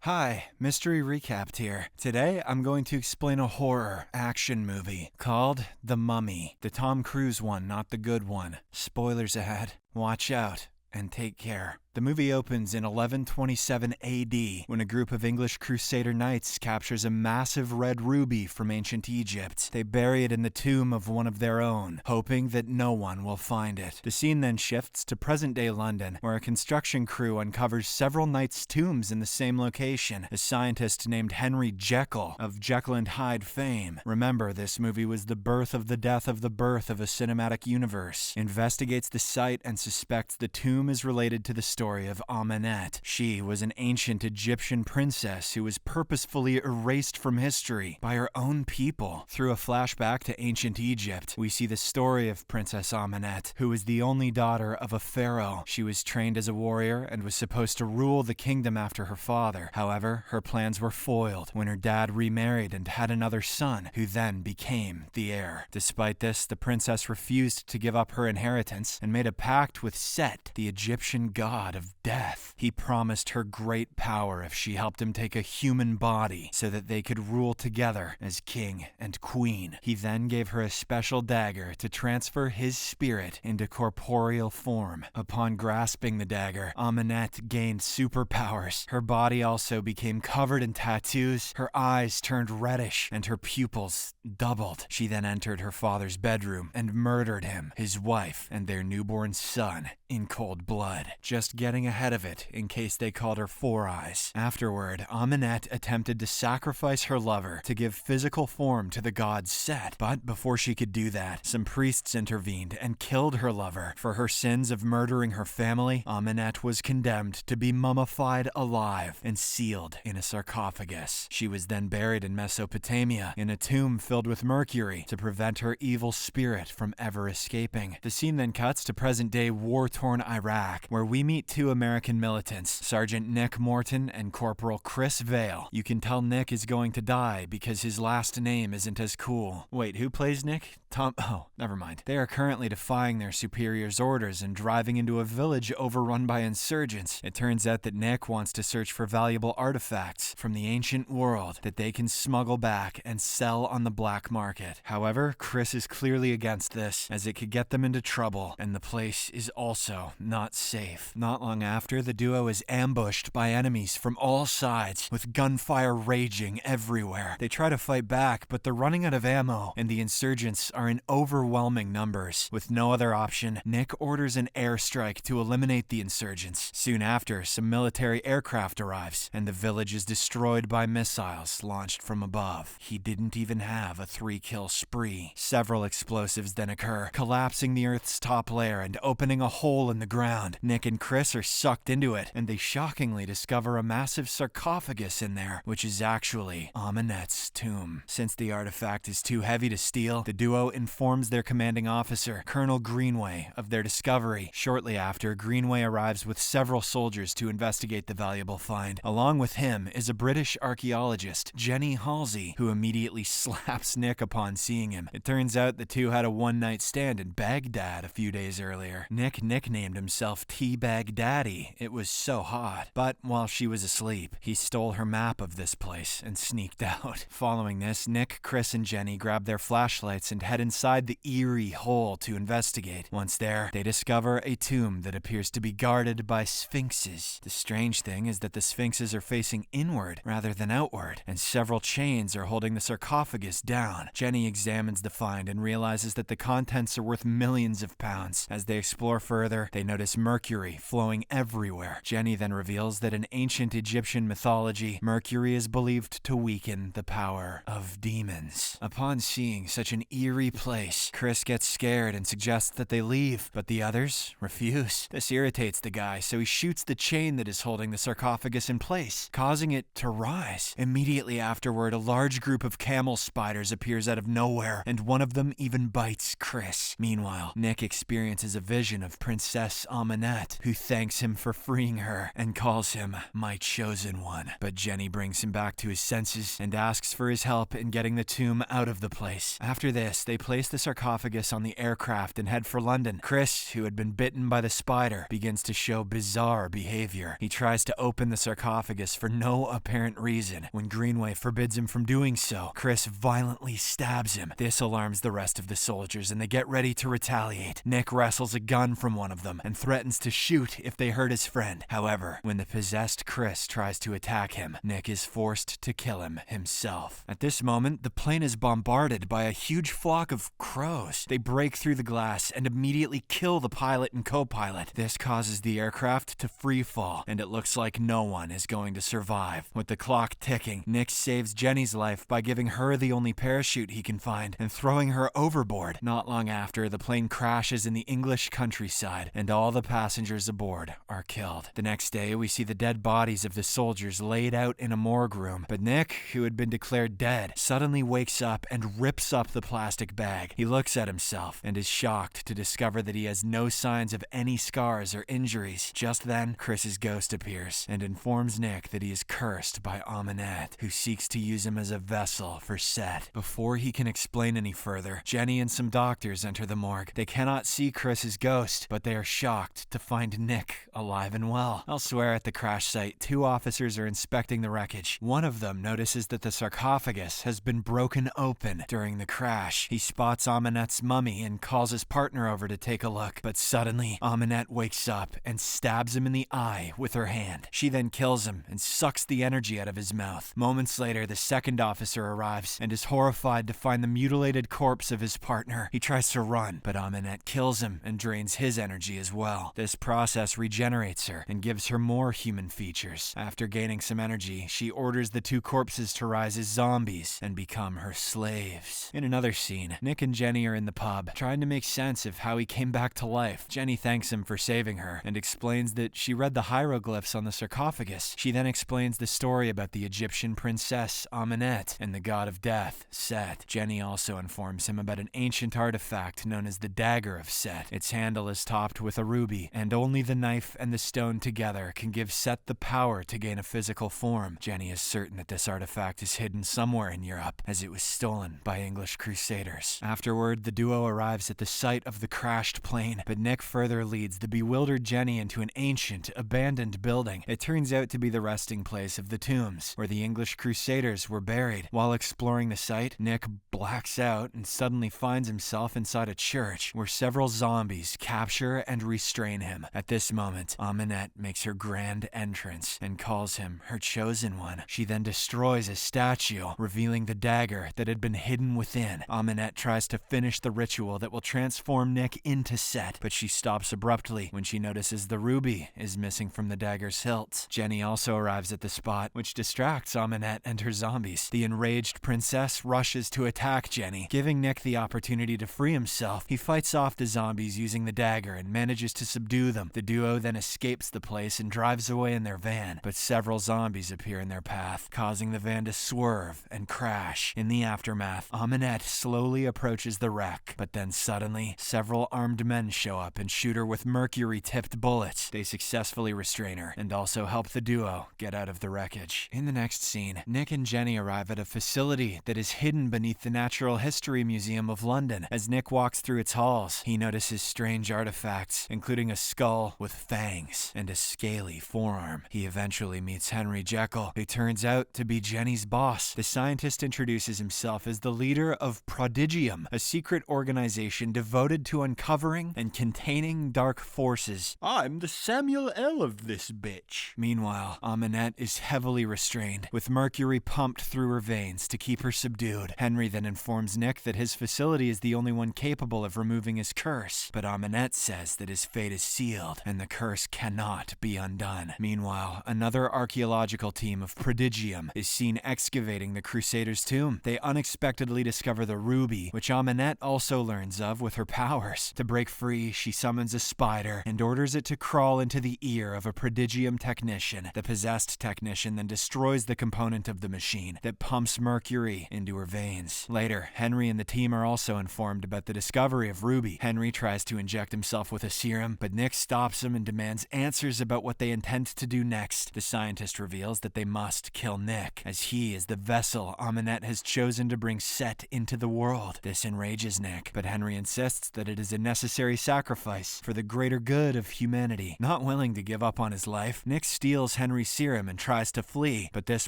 Hi, Mystery Recapped here. Today I'm going to explain a horror action movie called The Mummy. The Tom Cruise one, not the good one. Spoilers ahead. Watch out and take care. The movie opens in 1127 AD when a group of English Crusader knights captures a massive red ruby from ancient Egypt. They bury it in the tomb of one of their own, hoping that no one will find it. The scene then shifts to present-day London, where a construction crew uncovers several knights' tombs in the same location. A scientist named Henry Jekyll of Jekyll and Hyde fame. Remember, this movie was the birth of the death of the birth of a cinematic universe. Investigates the site and suspects the tomb is related to the story of Amenet. She was an ancient Egyptian princess who was purposefully erased from history by her own people. Through a flashback to ancient Egypt, we see the story of Princess Amenet, who was the only daughter of a pharaoh. She was trained as a warrior and was supposed to rule the kingdom after her father. However, her plans were foiled when her dad remarried and had another son, who then became the heir. Despite this, the princess refused to give up her inheritance and made a pact with Set, the Egyptian god of death. He promised her great power if she helped him take a human body so that they could rule together as king and queen. He then gave her a special dagger to transfer his spirit into corporeal form. Upon grasping the dagger, Amenet gained superpowers. Her body also became covered in tattoos, her eyes turned reddish, and her pupils doubled. She then entered her father's bedroom and murdered him, his wife, and their newborn son in cold blood, just getting ahead of it in case they called her Four Eyes. Afterward, Amenet attempted to sacrifice her lover to give physical form to the god Set, but before she could do that, some priests intervened and killed her lover. For her sins of murdering her family, Amenet was condemned to be mummified alive and sealed in a sarcophagus. She was then buried in Mesopotamia in a tomb filled with mercury to prevent her evil spirit from ever escaping. The scene then cuts to present-day war-torn Iraq, where we meet two American militants, Sergeant Nick Morton and Corporal Chris Vale. You can tell Nick is going to die because his last name isn't as cool. Wait, who plays Nick? Oh, never mind. They are currently defying their superiors' orders and driving into a village overrun by insurgents. It turns out that Nick wants to search for valuable artifacts from the ancient world that they can smuggle back and sell on the black market. However, Chris is clearly against this, as it could get them into trouble, and the place is also not safe. Not long after, the duo is ambushed by enemies from all sides, with gunfire raging everywhere. They try to fight back, but they're running out of ammo, and the insurgents are in overwhelming numbers. With no other option, Nick orders an airstrike to eliminate the insurgents. Soon after, some military aircraft arrives, and the village is destroyed by missiles launched from above. He didn't even have a 3-kill spree. Several explosives then occur, collapsing the Earth's top layer and opening a hole in the ground. Nick and Chris are sucked into it, and they shockingly discover a massive sarcophagus in there, which is actually Amenet's tomb. Since the artifact is too heavy to steal, the duo informs their commanding officer, Colonel Greenway, of their discovery. Shortly after, Greenway arrives with several soldiers to investigate the valuable find. Along with him is a British archaeologist, Jenny Halsey, who immediately slaps Nick upon seeing him. It turns out the two had a one-night stand in Baghdad a few days earlier. Nick nicknamed himself T-Baghdaddy. It was so hot. But while she was asleep, he stole her map of this place and sneaked out. Following this, Nick, Chris, and Jenny grab their flashlights and head inside the eerie hole to investigate. Once there, they discover a tomb that appears to be guarded by sphinxes. The strange thing is that the sphinxes are facing inward rather than outward, and several chains are holding the sarcophagus down. Jenny examines the find and realizes that the contents are worth millions of pounds. As they explore further, they notice mercury flowing everywhere. Jenny then reveals that in ancient Egyptian mythology, mercury is believed to weaken the power of demons. Upon seeing such an eerie place, Chris gets scared and suggests that they leave, but the others refuse. This irritates the guy, so he shoots the chain that is holding the sarcophagus in place, causing it to rise. Immediately afterward, a large group of camel spiders appears out of nowhere, and one of them even bites Chris. Meanwhile, Nick experiences a vision of Princess Amenet, who thanks him for freeing her and calls him my chosen one. But Jenny brings him back to his senses and asks for his help in getting the tomb out of the place. After this, they place the sarcophagus on the aircraft and head for London. Chris, who had been bitten by the spider, begins to show bizarre behavior. He tries to open the sarcophagus for no apparent reason. When Greenway forbids him from doing so, Chris violently stabs him. This alarms the rest of the soldiers and they get ready to retaliate. Nick wrestles a gun from one of them and threatens to shoot if they hurt his friend. However, when the possessed Chris tries to attack him, Nick is forced to kill him himself. At this moment, the plane is bombarded by a huge flock of crows. They break through the glass and immediately kill the pilot and co-pilot. This causes the aircraft to free fall, and it looks like no one is going to survive. With the clock ticking, Nick saves Jenny's life by giving her the only parachute he can find and throwing her overboard. Not long after, the plane crashes in the English countryside, and all the passengers aboard are killed. The next day, we see the dead bodies of the soldiers laid out in a morgue room, but Nick, who had been declared dead, suddenly wakes up and rips up the plastic bag. He looks at himself and is shocked to discover that he has no signs of any scars or injuries. Just then, Chris's ghost appears and informs Nick that he is cursed by Amanette, who seeks to use him as a vessel for Set. Before he can explain any further, Jenny and some doctors enter the morgue. They cannot see Chris's ghost, but they are shocked to find Nick alive and well. Elsewhere at the crash site, 2 officers are inspecting the wreckage. One of them notices that the sarcophagus has been broken open during the crash. He spots Amanette's mummy and calls his partner over to take a look, but suddenly Amanette wakes up and stabs him in the eye with her hand. She then kills him and sucks the energy out of his mouth. Moments later, the second officer arrives and is horrified to find the mutilated corpse of his partner. He tries to run, but Amanette kills him and drains his energy as well. This process regenerates her and gives her more human features. After gaining some energy, she orders the 2 corpses to rise as zombies and become her slaves. In another scene, Nick and Jenny are in the pub, trying to make sense of how he came back to life. Jenny thanks him for saving her and explains that she read the hieroglyphs on the sarcophagus. She then explains the story about the Egyptian princess Amanette and the god of death, Set. Jenny also informs him about an ancient artifact known as the Dagger of Set. Its handle is topped with a ruby, and only the knife and the stone together can give Set the power to gain a physical form. Jenny is certain that this artifact is hidden somewhere in Europe, as it was stolen by English crusaders. Afterward, the duo arrives at the site of the crashed plane, but Nick further leads the bewildered Jenny into an ancient, abandoned building. It turns out to be the resting place of the tombs, where the English crusaders were buried. While exploring the site, Nick blacks out and suddenly finds himself inside a church, where several zombies capture and restrain him. At this moment, Amanette makes her grand entrance and calls him her chosen one. She then destroys a statue, revealing the dagger that had been hidden within. Amanette tries to finish the ritual that will transform Nick into Set, but she stops abruptly when she notices the ruby is missing from the dagger's hilt. Jenny also arrives at the spot, which distracts Amanette and her zombies. The enraged princess rushes to attack Jenny, giving Nick the opportunity to free himself. He fights off the zombies using the dagger and manages to subdue them. The duo then escapes the place and drives away in their van, but several zombies appear in their path, causing the van to swerve and crash. In the aftermath, Amanette slowly approaches the wreck, but then suddenly, several armed men show up and shoot her with mercury-tipped bullets. They successfully restrain her and also help the duo get out of the wreckage. In the next scene, Nick and Jenny arrive at a facility that is hidden beneath the Natural History Museum of London. As Nick walks through its halls, he notices strange artifacts, including a skull with fangs and a scaly forearm. He eventually meets Henry Jekyll, who turns out to be Jenny's boss. The scientist introduces himself as the leader of Prodigium, a secret organization devoted to uncovering and containing dark forces. I'm the Samuel L. of this bitch. Meanwhile, Amanette is heavily restrained, with mercury pumped through her veins to keep her subdued. Henry then informs Nick that his facility is the only one capable of removing his curse, but Amanette says that his fate is sealed and the curse cannot be undone. Meanwhile, another archaeological team of Prodigium is seen excavating the Crusader's tomb. They unexpectedly discover the ruby, which Amanette also learns of with her powers. To break free, she summons a spider and orders it to crawl into the ear of a Prodigium technician. The possessed technician then destroys the component of the machine that pumps mercury into her veins. Later, Henry and the team are also informed about the discovery of Ruby. Henry tries to inject himself with a serum, but Nick stops him and demands answers about what they intend to do next. The scientist reveals that they must kill Nick, as he is the vessel Amunet has chosen to bring Set into the world. This enrages Nick, but Henry insists that it is a necessary sacrifice for the greater good of humanity. Not willing to give up on his life, Nick steals Henry's serum and tries to flee, but this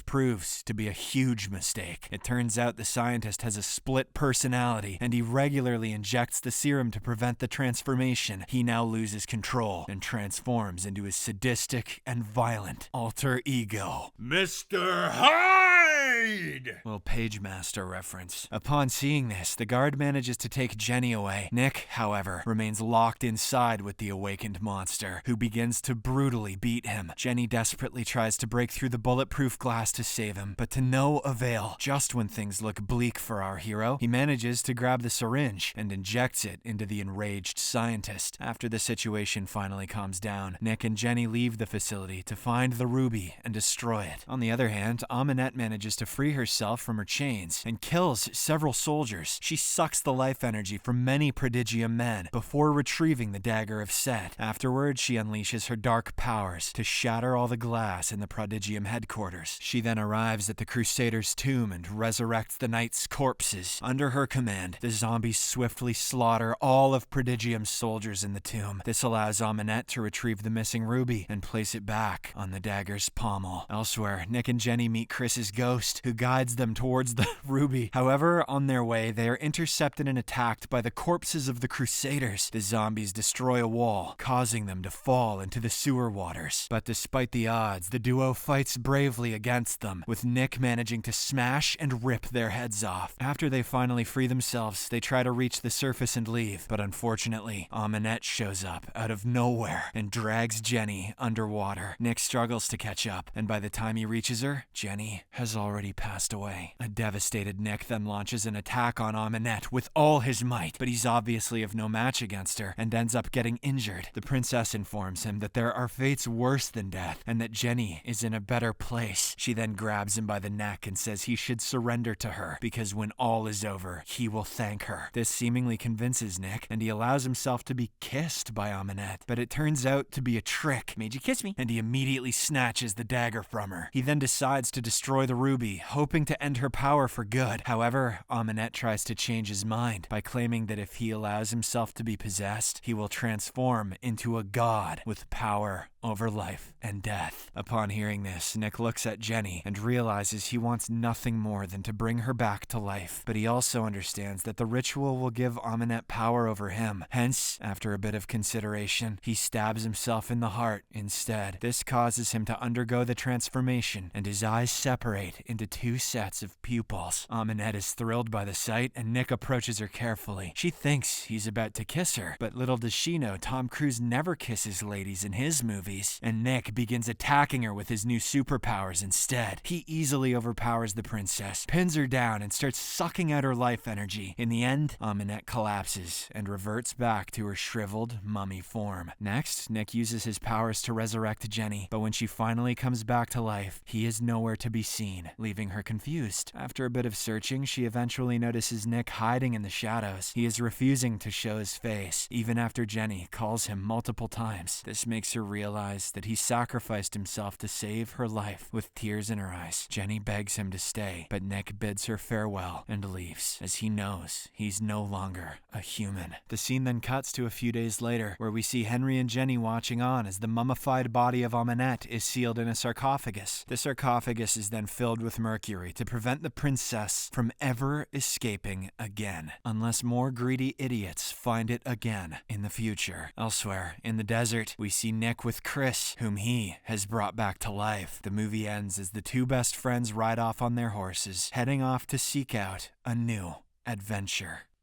proves to be a huge mistake. It turns out the scientist has a split personality, and he regularly injects the serum to prevent the transformation. He now loses control and transforms into his sadistic and violent alter ego, Mr. Hyde! Little Pagemaster reference. Upon seeing this, the guard manages to take Jenny away. Nick, however, remains locked inside with the awakened monster, who begins to brutally beat him. Jenny desperately tries to break through the bulletproof glass to save him, but to no avail. Just when things look bleak for our hero, he manages to grab the syringe and injects it into the enraged scientist. After the situation finally calms down, Nick and Jenny leave the facility to find the ruby and destroy it. On the other hand, Amunet manages to free herself from her chains and kills several soldiers. She sucks the life energy from many Prodigium men before retrieving the dagger of Set. Afterwards, she unleashes her dark powers to shatter all the glass in the Prodigium headquarters. She then arrives at the Crusader's tomb and resurrects the Knight's corpses. Under her command, the zombies swiftly slaughter all of Prodigium's soldiers in the tomb. This allows Amunet to retrieve the missing ruby and place it back on the dagger's pommel. Elsewhere, Nick and Jenny meet Chris's ghost, who guides them towards the ruby. However, on their way, they are intercepted and attacked by the corpses of the Crusaders. The zombies destroy a wall, causing them to fall into the sewer waters. But despite the odds, the duo fights bravely against them, with Nick managing to smash and rip their heads off. After they finally free themselves, they try to reach the surface and leave, but unfortunately, Amunet shows up out of nowhere and drags Jenny underwater. Nick struggles to catch up, and by the time he reaches her, Jenny has already passed away. A devastated Nick then launches an attack on Amunet with all his might, but he's obviously of no match against her and ends up getting injured. The princess informs him that there are fates worse than death and that Jenny is in a better place. She then grabs him by the neck and says he should surrender to her because when all is over, he will thank her. This seemingly convinces Nick, and he allows himself to be kissed by Amunet, but it turns out to be a trick. Made you kiss me? And he immediately snatches the dagger from her. He then decides to destroy the ruby, hoping to end her power for good. However, Amunet tries to change his mind by claiming that if he allows himself to be possessed, he will transform into a god with power over life and death. Upon hearing this, Nick looks at Jenny and realizes he wants nothing more than to bring her back to life, but he also understands that the ritual will give Amunet power over him. Hence, after a bit of consideration, he stabs himself in the heart instead. This causes him to undergo the transformation, and his eyes separate into two sets of pupils. Amunet is thrilled by the sight, and Nick approaches her carefully. She thinks he's about to kiss her, but little does she know Tom Cruise never kisses ladies in his movies, and Nick begins attacking her with his new superpowers instead. He easily overpowers the princess, pins her down, and starts sucking out her life energy. In the end, Amunet collapses and reverts back to her shriveled mummy form. Next, Nick uses his powers to resurrect Jenny, but when she finally comes back to life, he is nowhere to be seen, leaving her confused. After a bit of searching, she eventually notices Nick hiding in the shadows. He is refusing to show his face, even after Jenny calls him multiple times. This makes her realize that he sacrificed himself to save her life. With tears in her eyes, Jenny begs him to stay, but Nick bids her farewell and leaves, as he knows he's no longer a human. The scene then cuts to a few days later, where we see Henry and Jenny watching on as the mummified body of Amunet is sealed in a sarcophagus. The sarcophagus is then filled with mercury to prevent the princess from ever escaping again, unless more greedy idiots find it again in the future. Elsewhere, in the desert, we see Nick with Chris, whom he has brought back to life. The movie ends as the two best friends ride off on their horses, heading off to seek out a new adventure.